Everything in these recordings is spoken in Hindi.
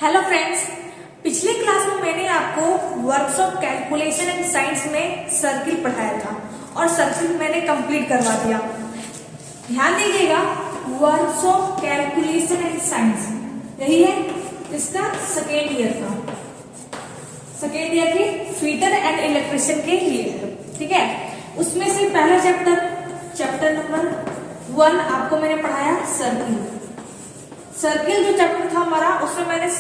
हेलो फ्रेंड्स, पिछले क्लास में मैंने आपको works of calculation and science में सर्किल पढ़ाया था और सर्किल मैंने कंप्लीट करवा दिया। ध्यान दीजिएगा, works of calculation and science यही है, इसका सेकेंड ईयर का, सेकेंड ईयर की फीटर एंड इलेक्ट्रिशियन के लिए है। ठीक है, उसमें से पहला चैप्टर नंबर 1 आपको मैंने पढ़ाया सर्किल। सर्किल जो चैप्टर था हमारा, उसमें मैंने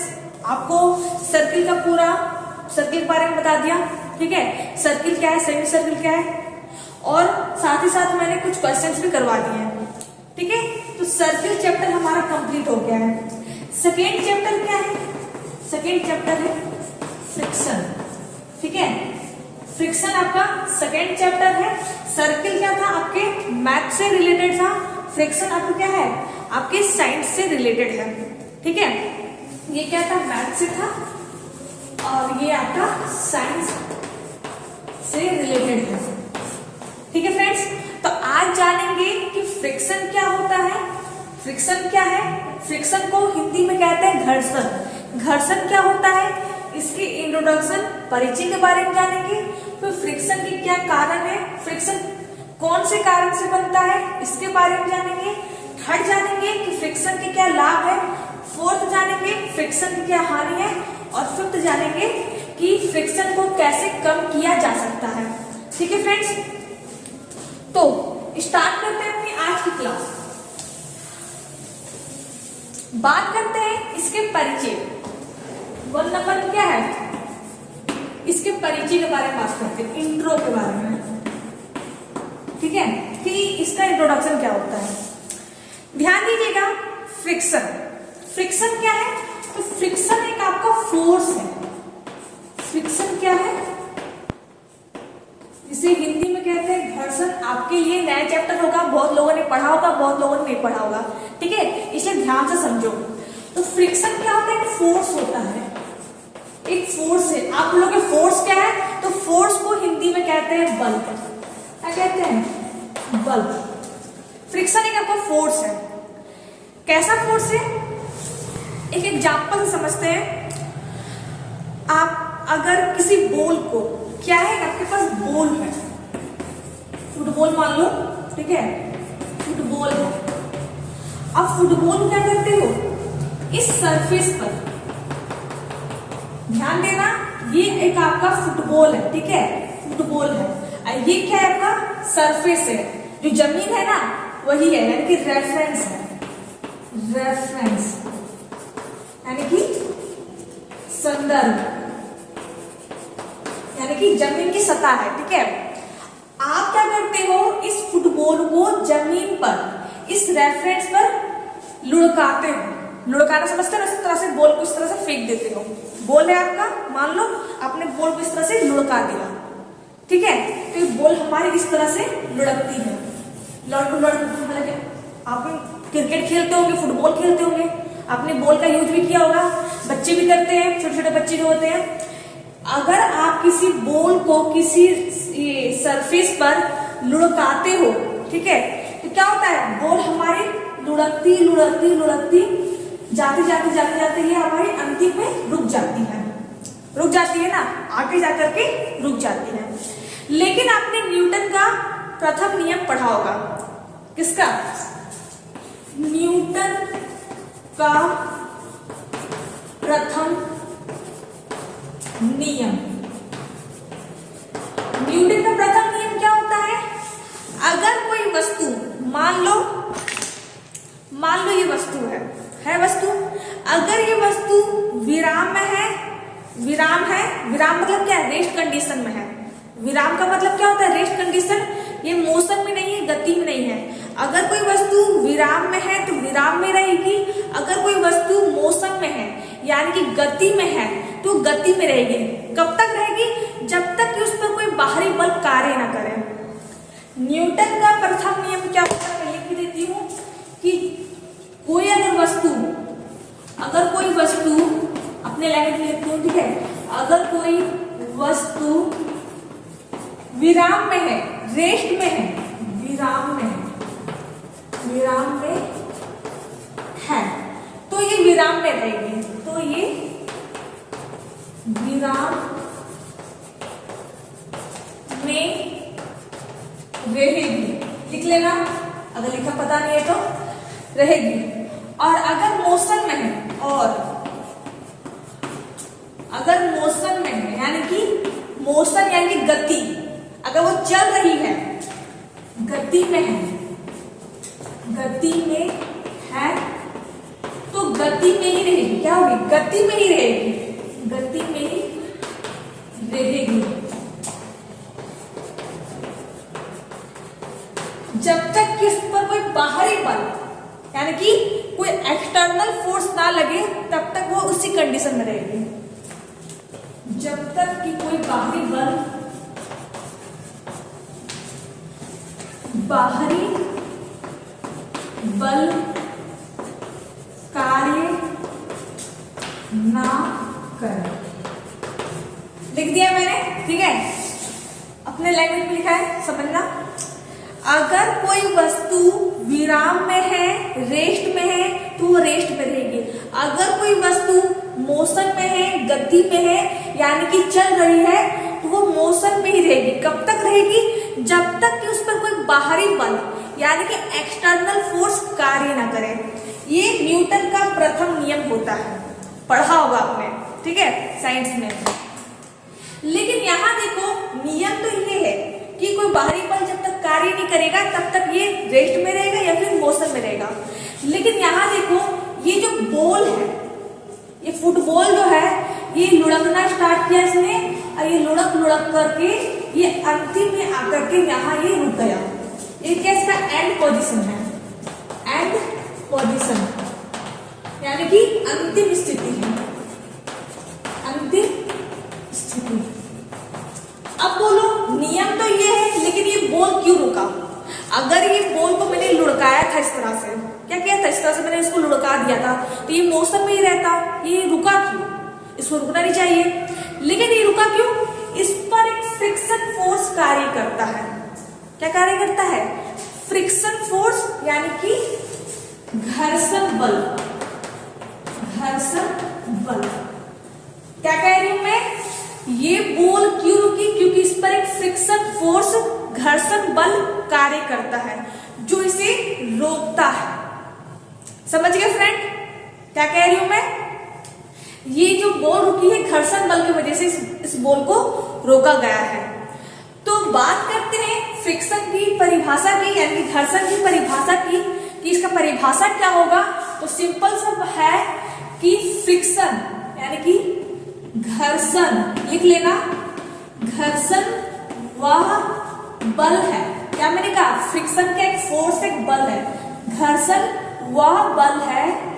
आपको सर्किल का पूरा सर्किल के बारे में बता दिया। ठीक है, सर्किल क्या है, सेमी सर्किल क्या है, और साथ ही साथ मैंने कुछ क्वेश्चंस भी करवा दिए हैं। ठीक है, तो सर्किल चैप्टर हमारा कंप्लीट हो गया है। सेकेंड चैप्टर क्या है? सेकेंड चैप्टर है फ्रिक्शन। ठीक है, फ्रिक्शन आपका सेकेंड चैप्टर है। सर्किल क्या था? आपके मैथ से रिलेटेड था। फ्रिक्शन आपका क्या है? आपके साइंस से रिलेटेड है। ठीक है, ये क्या था? मैथ से था और ये आपका साइंस से रिलेटेड है। ठीक है फ्रेंड्स, तो आज जानेंगे कि फ्रिक्शन क्या होता है। फ्रिक्शन क्या है? फ्रिक्शन को हिंदी में कहते हैं घर्षण। घर्षण क्या होता है, इसकी इंट्रोडक्शन, परिचय के बारे में जानेंगे। तो फ्रिक्शन के क्या कारण है, फ्रिक्शन कौन से कारण से बनता है, इसके बारे में जानेंगे। थर्ड जानेंगे कि फ्रिक्शन के क्या लाभ है। फोर्थ जानेंगे फ्रिक्शन की क्या हानि है, और फिफ्थ जानेंगे कि फ्रिक्शन को कैसे कम किया जा सकता है। ठीक है फ्रेंड्स, तो स्टार्ट करते हैं अपनी आज की क्लास। बात करते हैं इसके परिचय। 1 नंबर क्या है, इसके परिचय के बारे में बात करते हैं, इंट्रो के बारे में। ठीक है, कि इसका इंट्रोडक्शन क्या होता है। ध्यान दीजिएगा, फ्रिक्शन, फ्रिक्शन क्या है? तो फ्रिक्शन एक आपका फोर्स है। फ्रिक्शन क्या है? इसे हिंदी में कहते हैं घर्षण। आपके लिए नया चैप्टर होगा, बहुत लोगों ने पढ़ा होगा, बहुत लोगों ने नहीं पढ़ा होगा। ठीक है, इसलिए ध्यान से समझो। तो फ्रिक्शन क्या होता है? एक फोर्स होता है, एक फोर्स है। आप लोगों के फोर्स क्या है? तो फोर्स को हिंदी में कहते हैं बल। क्या कहते हैं? बल। फ्रिक्शन एक आपका फोर्स है। कैसा फोर्स है? एक एग्जांपल से समझते हैं। आप अगर किसी बॉल को, क्या है, आपके पास बॉल है, फुटबॉल मान लो। ठीक है, फुटबॉल है। आप फुटबॉल को क्या करते हो? इस सरफेस पर, ध्यान देना, ये एक आपका फुटबॉल है। ठीक है, फुटबॉल है। ये क्या है? आपका सरफेस है, जो जमीन है ना वही है, यानी कि रेफरेंस है। रेफरेंस यानी कि संदर्भ, यानी कि जमीन की सतह है। ठीक है, आप क्या करते हो? इस फुटबॉल को जमीन पर, इस रेफरेंस पर लुढ़काते हो। लुढ़काना समझते हो? इस तरह से बॉल को इस तरह से फेंक देते हो। बॉल है आपका, मान लो आपने बॉल को इस तरह से लुढ़का दिया। ठीक है, तो ये बॉल हमारी इस तरह से लुढ़कती है। आप क्रिकेट खेलते होंगे, फुटबॉल खेलते होंगे, आपने बॉल का यूज भी किया होगा, बच्चे भी करते हैं, छोटे छोटे बच्चे जो होते हैं। अगर आप किसी बॉल को किसी सरफेस पर लुढ़काते हो, ठीक है, तो क्या होता है? बॉल हमारी लुढ़कती लुढ़कती लुढ़कती जाते जाते जाते जाते ये हमारी अंतिम में रुक जाती है। रुक जाती है ना, आगे जाकर के रुक जाती है। लेकिन आपने न्यूटन का प्रथम नियम पढ़ा होगा। किसका? न्यूटन का प्रथम नियम। न्यूटन का प्रथम नियम क्या होता है? अगर कोई वस्तु, मान लो ये वस्तु है वस्तु, अगर ये वस्तु विराम में है, विराम है, विराम मतलब क्या है? रेस्ट कंडीशन में है। विराम का मतलब क्या होता है? Rest condition. ये मोशन में नहीं है, गति में नहीं है। अगर कोई वस्तु विराम में है तो विराम में रहेगी। अगर कोई वस्तु मोशन में है, यानी कि गति में है, तो गति में रहेगी। कब तक रहेगी? जब तक कि उस पर कोई बाहरी बल कार्य ना करे। न्यूटन का प्रथम नियम क्या होता है? मैं लिख भी देती हूँ कि कोई अगर कोई वस्तु अपने लैंग्वेज में लिखती हूँ। ठीक है, अगर कोई वस्तु विराम में है, रेस्ट में है, विराम में है, तो ये विराम में रहेगी, तो ये विराम में रहेगी, लिख लेना अगर लिखा पता नहीं है तो, रहेगी। और अगर मोशन में है, और अगर मोशन में है यानी कि मोशन यानी कि गति, अगर वो चल रही है, गति में है, गति में है तो गति में ही रहेगी। क्या होगी? गति में ही रहेगी, गति में ही रहेगी जब तक कि उस पर कोई बाहरी बल यानी कि कोई एक्सटर्नल फोर्स ना लगे, तब तक वो उसी कंडीशन में रहेगी। जब तक कि कोई बाहरी बल, बाहरी बल कार्य ना करे, लिख दिया मैंने, ठीक है। अपने लैंग्वेज में लिखा है, समझना। अगर कोई वस्तु विराम में है, रेस्ट में है, तो वो रेस्ट में रहेगी। अगर कोई वस्तु मोशन में है, गति में है, यानी कि चल रही है, तो वो मोशन में ही रहेगी। कब तक रहेगी? जब तक कि उस पर कोई बाहरी बल यानी कि एक्सटर्नल फोर्स कार्य ना करे। ये न्यूटन का प्रथम नियम होता है, पढ़ा होगा आपने, ठीक है, साइंस में। लेकिन यहाँ देखो, नियम तो ये है कि कोई बाहरी बल जब तक कार्य नहीं करेगा तब तक ये रेस्ट में रहेगा या फिर मोशन में रहेगा। लेकिन यहाँ देखो, ये जो बॉल है, ये फुटबॉल जो है, ये लुढ़कना स्टार्ट किया इसने, और ये लुढ़क लुढ़क करके ये अंतिम में आकर के यहाँ ये रुक गया। ये क्या इसका एंड पोजीशन है, एंड पोजीशन यानी कि अंतिम स्थिति है, अंतिम स्थिति। अब बोलो, नियम तो ये है, लेकिन ये बॉल क्यों रुका? अगर ये बॉल को मैंने लुढ़काया था इस तरह से, क्या किया था, इस तरह से मैंने इसको लुढ़का दिया था, तो ये मोशन में ही रहता, ये रुका क्यों? इसको रुकना नहीं चाहिए, लेकिन ये रुका क्यों? इस पर एक फ्रिक्शन फोर्स कार्य करता है। क्या कार्य करता है? फ्रिक्शन फोर्स यानी कि घर्षण बल, घर्षण बल। क्या कह रही हूं मैं? ये बॉल क्यों रुकी? क्योंकि इस पर एक फ्रिक्शन फोर्स, घर्षण बल कार्य करता है जो इसे रोकता है। समझ गए फ्रेंड क्या कह रही हूं मैं? ये जो बॉल रुकी है, घर्षण बल की वजह से इस बॉल को रोका गया है। तो बात करते हैं फ्रिक्शन की परिभाषा की, यानी कि घर्षण की परिभाषा की, कि इसका परिभाषा क्या होगा। तो सिंपल सा है कि फ्रिक्शन यानी कि घर्षण, लिख लेना, घर्षण वह बल है। क्या मैंने कहा? फ्रिक्शन का एक फोर्स, एक बल है। घर्षण वह बल है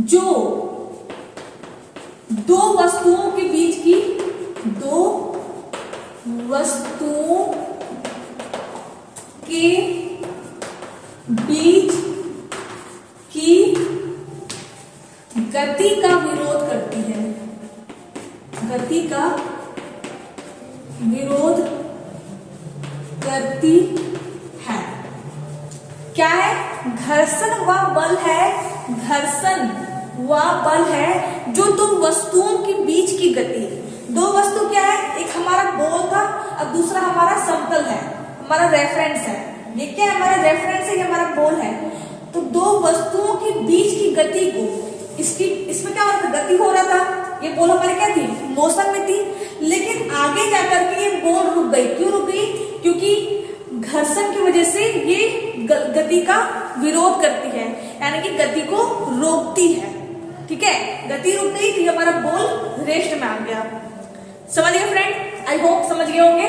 जो दो वस्तुओं के बीच की, दो वस्तुओं के बीच की गति का विरोध करती है, गति का विरोध करती है। क्या है? घर्षण वह बल है, घर्षण वह बल है जो दो वस्तुओं के बीच की गति। दो वस्तु क्या है? एक हमारा बॉल था और दूसरा हमारा समतल है, हमारा रेफरेंस है। ये क्या है? हमारा रेफरेंस है, ये हमारा बॉल है। तो दो वस्तुओं के बीच की गति को, इसमें क्या हो रहा था? गति हो रहा था। ये बॉल हमारी क्या थी? मोशन में थी। लेकिन आगे जाकर के ये बॉल रुक गई। क्यों रुक गई? क्योंकि घर्षण की वजह से ये गति का विरोध करती है, यानी कि गति को रोकती है। ठीक है, गति रुक गई तो हमारा बॉल रेस्ट में आ गया। समझ गए फ्रेंड? आई होप समझ गए होंगे।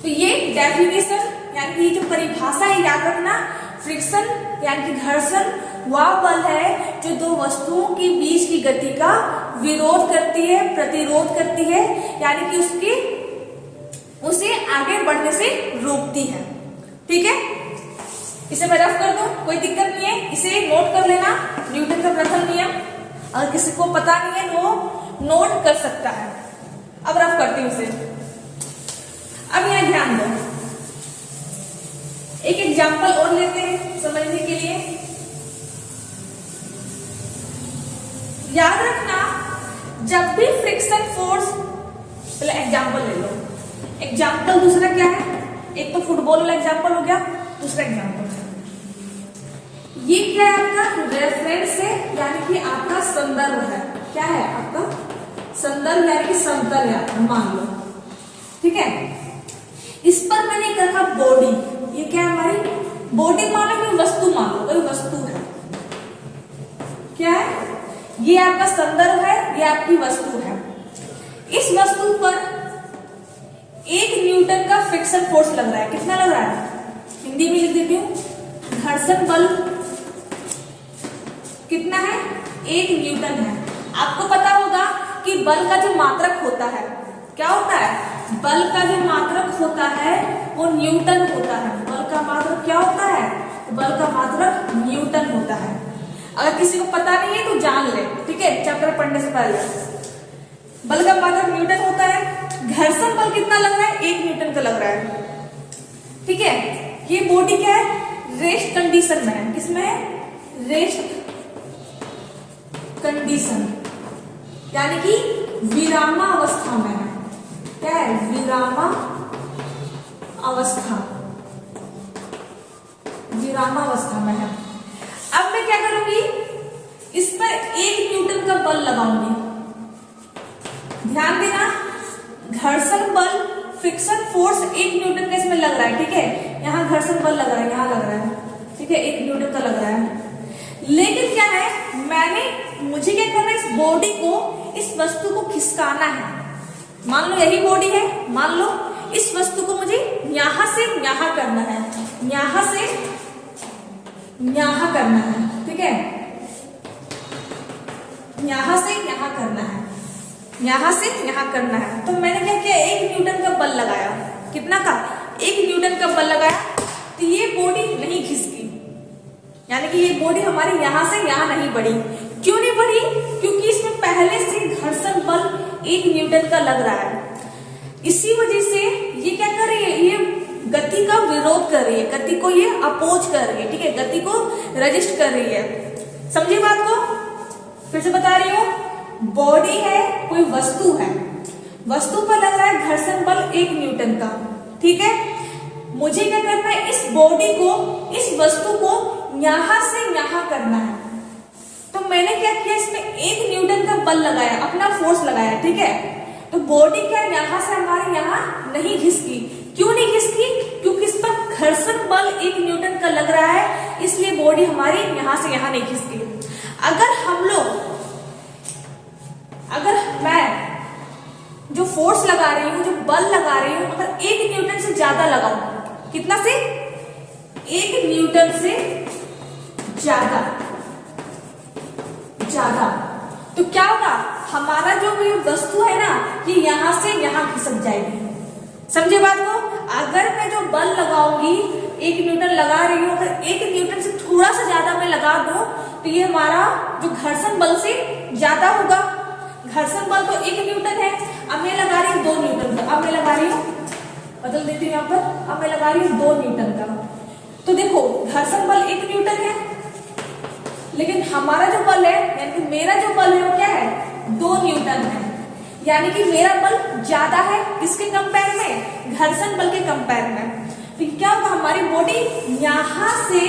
तो ये डेफिनेशन यानी कि जो परिभाषा है याद रखना, फ्रिक्शन यानी कि घर्षण वह बल है जो दो वस्तुओं के बीच की गति का विरोध करती है, प्रतिरोध करती है, यानी कि उसे आगे बढ़ने से रोकती है। ठीक है, इसे मैं रफ कर दूं, कोई दिक्कत नहीं है, इसे नोट कर लेना, न्यूटन का प्रथम नियम। अगर किसी को पता नहीं है वो नोट कर सकता है। अब रफ करती हूं इसे। अब यहां ध्यान दो, एक एग्जाम्पल और लेते हैं समझने के लिए। याद रखना जब भी फ्रिक्शन फोर्स, पहले एग्जाम्पल ले लो। एग्जाम्पल दूसरा क्या है, एक तो फुटबॉल वाला एग्जाम्पल हो गया, दूसरा एग्जाम्पल ये क्या है आपका रेफरेंस है, यानी कि आपका संदर्भ है। क्या है आपका संदर्भ, यानी कि समतल है, मान लो। ठीक है, इस पर मैंने रखा बॉडी। ये क्या है हमारी बॉडी, मान लो कोई वस्तु, मान लो कोई वस्तु है। क्या है ये आपका संदर्भ है, ये आपकी वस्तु है। इस वस्तु पर 1 न्यूटन का फ्रिक्शन फोर्स लग रहा है। कितना लग रहा है, हिंदी में लिख देती हूं, घर्षण बल कितना है, 1 न्यूटन है। आपको पता होगा कि बल का जो मात्रक होता है, क्या होता है, बल का जो मात्रक होता है वो न्यूटन होता है। बल का मात्रक क्या होता है, बल का मात्रक न्यूटन होता है। अगर किसी को पता नहीं है तो जान ले, ठीक है, चैप्टर पढ़ने से पहले। बल का मात्रक न्यूटन होता है। घर्षण बल कितना लग रहा है, 1 न्यूटन का लग रहा है। ठीक है, ये बॉडी क्या है, रेस्ट कंडीशन में है। किसमें है, रेस्ट कंडीशन, यानी कि विरामावस्था में है। क्या है, विरामावस्था में है। अब मैं क्या करूंगी, इस पर 1 न्यूटन का बल लगाऊंगी। ध्यान देना, घर्षण बल फ्रिक्शन फोर्स 1 न्यूटन का इसमें लग रहा है। ठीक है, यहाँ घर्षण बल लग रहा है, यहाँ लग रहा है। ठीक है, 1 न्यूटन का लग रहा है। लेकिन क्या है, मुझे क्या करना है, इस बॉडी को, इस वस्तु को खिसकाना है। मान लो यही बॉडी है, मान लो इस वस्तु को मुझे यहां से यहां करना है, यहां से यहां करना है। ठीक है, यहां से यहां करना है, यहां से यहां करना है। तो मैंने क्या किया, 1 न्यूटन का बल लगाया। कितना का, 1 न्यूटन का बल लगाया। तो ये बॉडी नहीं खिसकी, यानी कि ये बॉडी हमारी यहां से यहां नहीं बढ़ी। क्यों नहीं बढ़ी, क्योंकि इसमें पहले से घर्षण बल 1 न्यूटन का लग रहा है। इसी वजह से ये क्या कर रही है, ये गति का विरोध कर रही है, गति को ये अपोज कर रही है। ठीक है, गति को रजिस्ट कर रही है। समझिए बात को, फिर से बता रही हूं, बॉडी है, कोई वस्तु है, वस्तु पर लग रहा है घर्षण बल 1 न्यूटन का। ठीक है, मुझे क्या करना है, इस बॉडी को, इस वस्तु को यहां से यहां करना है। तो मैंने क्या किया, इसमें 1 न्यूटन का बल लगाया, अपना फोर्स लगाया। ठीक है, तो बॉडी क्या यहां से हमारे यहां नहीं घिसकी। क्यों नहीं घिसकी, क्योंकि इस पर घर्षण बल 1 न्यूटन का लग रहा है, इसलिए बॉडी हमारी यहां से यहां नहीं घिसकी। अगर मैं जो फोर्स लगा रही हूं, जो बल लगा रही हूं, अगर 1 न्यूटन से ज्यादा लगाऊं, कितना से, 1 न्यूटन से ज्यादा, तो क्या होगा, हमारा जो ये वस्तु है ना, ये यहां से यहां खिसक जाएगी। समझे बात को, अगर मैं जो बल लगाऊंगी, 1 न्यूटन लगा रही हूं, अगर 1 न्यूटन से थोड़ा सा ज्यादा मैं लगा दूं, तो ये हमारा जो घर्षण बल से ज्यादा होगा। घर्षण बल तो 1 न्यूटन है, अब मैं लगा रही हूँ 2 न्यूटन का। अब मैं लगा रही हूँ, बदल देती हूँ यहाँ पर, अब मैं लगा रही हूँ 2 न्यूटन का। तो देखो, घर्षण बल 1 न्यूटन है, लेकिन हमारा जो बल है, यानी कि मेरा जो बल है वो क्या है, 2 न्यूटन है। यानी कि मेरा बल ज्यादा है, किसके कंपेयर में, घर्षण बल के कंपेयर में। तो क्या होगा, हमारी बॉडी यहां से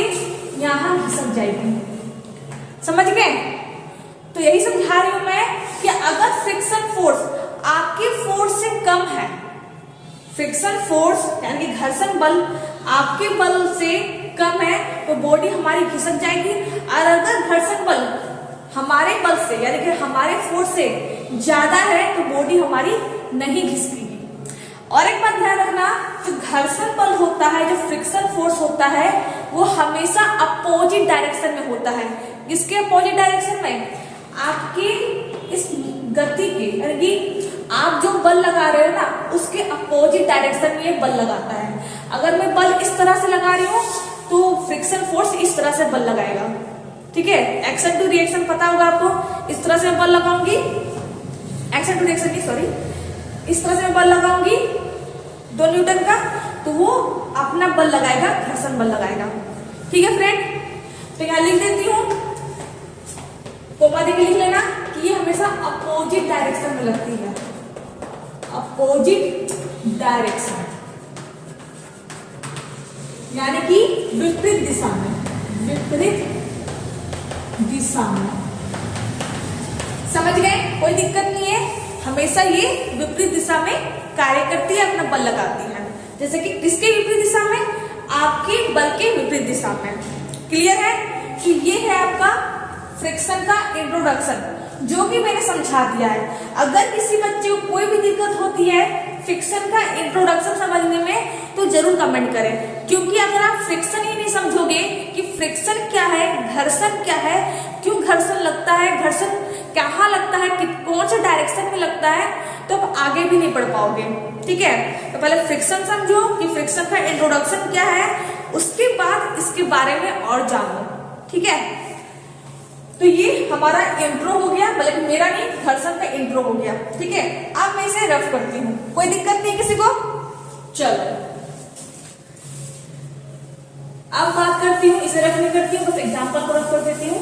यहां खिसक जाएगी। समझ गए, तो यही समझा रही हूं मैं कि अगर फ्रिक्शन फोर्स आपके फोर्स से कम है, फ्रिक्शन फोर्स यानी कि घर्षण बल आपके बल से कम है, तो बॉडी हमारी खिसक जाएगी। और अगर घर्षण बल हमारे बल से यानी कि हमारे फोर्स से ज्यादा है, तो बॉडी हमारी नहीं खिसकेगी। और एक बात ध्यान रखना, जो घर्षण बल होता है, जो फ्रिक्शन फोर्स होता है, वो हमेशा अपोजिट डायरेक्शन में होता है। किसके अपोजिट डायरेक्शन में, आपकी इस गति के, यानी कि आप जो बल लगा रहे हो ना, उसके अपोजिट डायरेक्शन में ये बल लगाता है। अगर मैं बल इस तरह से लगा रही हूँ, तो फ्रिक्शन फोर्स इस तरह से बल लगाएगा। ठीक है, एक्शन टू रिएक्शन पता होगा आपको, इस तरह से मैं बल लगाऊंगी, एक्शन टू रिएक्शन नहीं, सॉरी, इस तरह से मैं बल लगाऊंगी 2 न्यूटन का, तो वो अपना बल लगाएगा, घर्षण बल लगाएगा। ठीक है फ्रेंड, तो यहां लिख देती हूँ, कोमा देके लिख लेना ये हमेशा अपोजिट डायरेक्शन में लगती है, अपोजिट डायरेक्शन, यानी कि विपरीत दिशा में, विपरीत दिशा में। समझ गए? कोई दिक्कत नहीं है, हमेशा ये विपरीत दिशा में कार्य करती है, अपना बल लगाती है। जैसे कि किसके विपरीत दिशा में? आपके बल के विपरीत दिशा में। क्लियर है कि ये है आपका फ्रिक्शन का इंट्रोडक्शन, जो कि मैंने समझा दिया है। अगर किसी बच्चे को कोई भी दिक्कत होती है फ्रिक्शन का इंट्रोडक्शन समझने में तो जरूर कमेंट करें, क्योंकि अगर आप फ्रिक्शन ही नहीं समझोगे कि फ्रिक्शन क्या है, घर्षण क्या है, क्यों घर्षण लगता है, घर्षण कहाँ लगता है, कौन से डायरेक्शन में लगता है, तो आप आगे भी नहीं बढ़ पाओगे। ठीक है, तो पहले फ्रिक्शन समझो कि फ्रिक्शन का इंट्रोडक्शन क्या है, उसके बाद इसके बारे में और जानो। ठीक है, तो ये हमारा इंट्रो हो गया, बल्कि मेरा नहीं, घर्षण का इंट्रो हो गया। ठीक है, अब मैं इसे रफ करती हूँ, कोई दिक्कत नहीं किसी को। चलो अब बात करती हूँ, इसे रफ नहीं करती हूँ, बस एग्जाम्पल को रफ कर देती हूँ।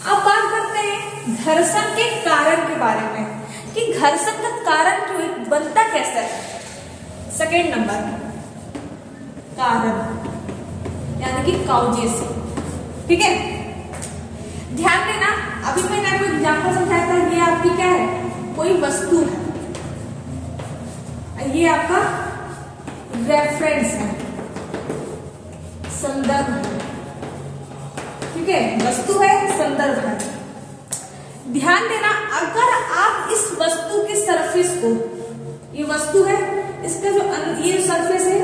अब बात करते हैं घर्षण के कारण के बारे में, कि घर्षण का कारण क्यों बनता कैसा है। सेकेंड नंबर, कारण यानी कि काउजेस। ठीक है, ध्यान देना, अभी मैंने आपको एग्जाम्पल समझाया था, ये आपकी क्या है, कोई वस्तु है, ये आपका रेफरेंस है, संदर्भ है। ठीक है, वस्तु है, संदर्भ है। ध्यान देना, अगर आप इस वस्तु के सरफेस को, ये वस्तु है, इसका जो ये सरफेस है,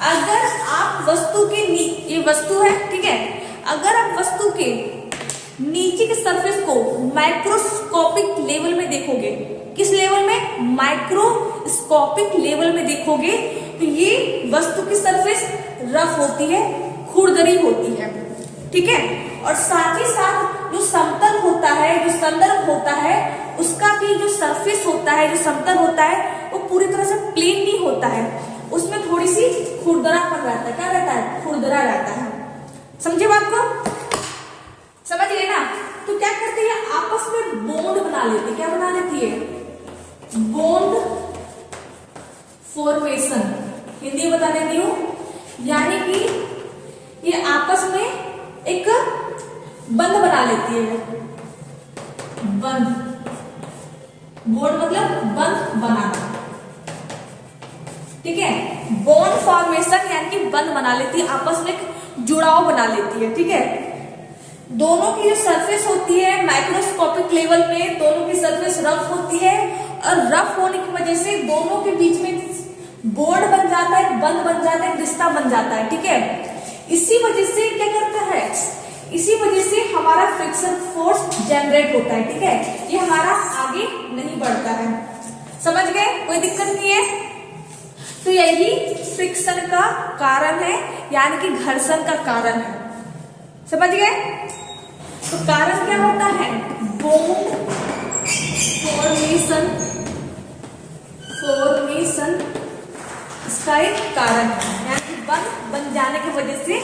अगर आप वस्तु के ये वस्तु है, ठीक है, अगर आप वस्तु के नीचे के सरफेस को माइक्रोस्कोपिक लेवल में देखोगे, किस लेवल में, माइक्रोस्कोपिक लेवल में देखोगे, तो ये वस्तु की सरफेस रफ होती है, खुरदरी होती है। ठीक है, और साथ ही साथ जो समतल होता है, जो संदर्भ होता है, उसका भी जो सरफेस होता है, जो समतल होता है, वो पूरी तरह से प्लेन नहीं होता है, उसमें थोड़ी सी खुरदरापन रहता है। क्या रहता है? खुरदरा रहता है। समझे बात को? समझ गए ना? तो क्या करती है, आपस में बॉन्ड बना लेती है। क्या बना लेती है? बॉन्ड फॉर्मेशन, हिंदी बता देती हूँ, यानी कि ये आपस में एक बंध बना लेती है। बंध, बॉन्ड मतलब बंध बनाना। ठीक है, बॉन्ड फॉर्मेशन यानी कि बंध बना लेती है, आपस में एक जुड़ाव बना लेती है। ठीक है, दोनों की जो सरफेस होती है माइक्रोस्कोपिक लेवल में, दोनों की सरफेस रफ होती है, और रफ होने की वजह से दोनों के बीच में बॉन्ड बन जाता है, बंध बन जाता है, रिश्ता बन जाता है। ठीक है, इसी वजह से क्या करता है, इसी वजह से हमारा फ्रिक्शन फोर्स जनरेट होता है। ठीक है, ये हमारा आगे नहीं बढ़ता है। समझ गए? कोई दिक्कत नहीं है। तो यही फ्रिक्शन का कारण है, यानी कि घर्षण का कारण है। समझ गए? तो कारण क्या होता है? बॉन्ड फॉर्मेशन, इसका एक कारण है, यानी कि बंध बन जाने की वजह से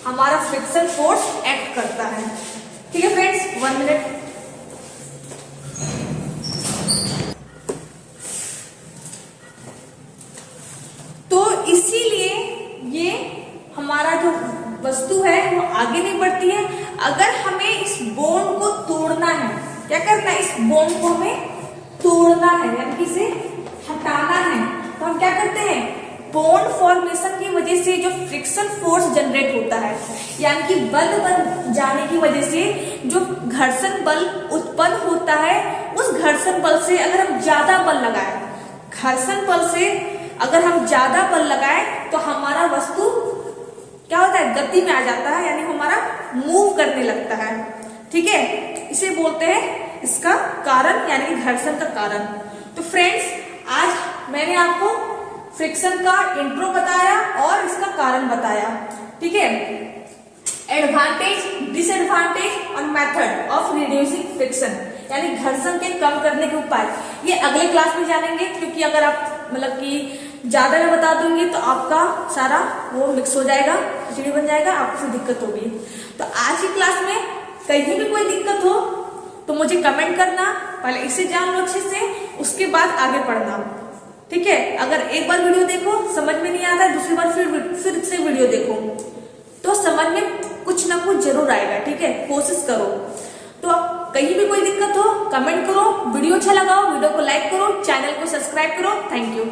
हमारा फ्रिक्शन फोर्स एक्ट करता है। ठीक है फ्रेंड्स, 1 मिनट। तो इसीलिए ये हमारा जो वस्तु है वो आगे नहीं बढ़ती है। अगर हमें इस बॉन्ड को तोड़ना है, क्या करना है, इस बॉन्ड को हमें तोड़ना है, यानी कि इसे हटाना है, तो हम क्या करते हैं, बॉन्ड फॉर्मेशन की वजह से जो फ्रिक्शन फोर्स जनरेट होता है, यानी कि बल बन जाने की वजह से जो घर्षण बल उत्पन्न होता है, उस घर्षण बल से अगर हम ज्यादा बल लगाए, घर्षण बल से अगर हम ज्यादा बल लगाए तो हमारा वस्तु क्या होता है, गति में आ जाता है, यानी हमारा मूव करने लगता है। ठीक है, इसे बोलते हैं इसका कारण, यानी कि घर्षण का कारण। तो फ्रेंड्स, आज मैंने आपको फ्रिक्शन का इंट्रो बताया और इसका कारण बताया। ठीक है, एडवांटेज, डिसएडवांटेज और मेथड ऑफ रिड्यूसिंग फ्रिक्शन, यानी घर्षण के कम करने के उपाय, ये अगले क्लास में जानेंगे। क्योंकि अगर आप मतलब कि ज्यादा मैं बता दूंगी तो आपका सारा वो मिक्स हो जाएगा, खिचड़ी बन जाएगा, आपको फिर दिक्कत होगी। तो आज की क्लास में कहीं भी कोई दिक्कत हो तो मुझे कमेंट करना, पहले इसे जान लो अच्छे से, उसके बाद आगे पढ़ना, ठीक है। अगर एक बार वीडियो देखो समझ में नहीं आता है, दूसरी बार फिर से वीडियो देखो तो समझ में कुछ ना कुछ जरूर आएगा, ठीक है। कोशिश करो। तो कहीं भी कोई दिक्कत हो कमेंट करो, वीडियो अच्छा लगा हो वीडियो को लाइक करो, चैनल को सब्सक्राइब करो। Thank you.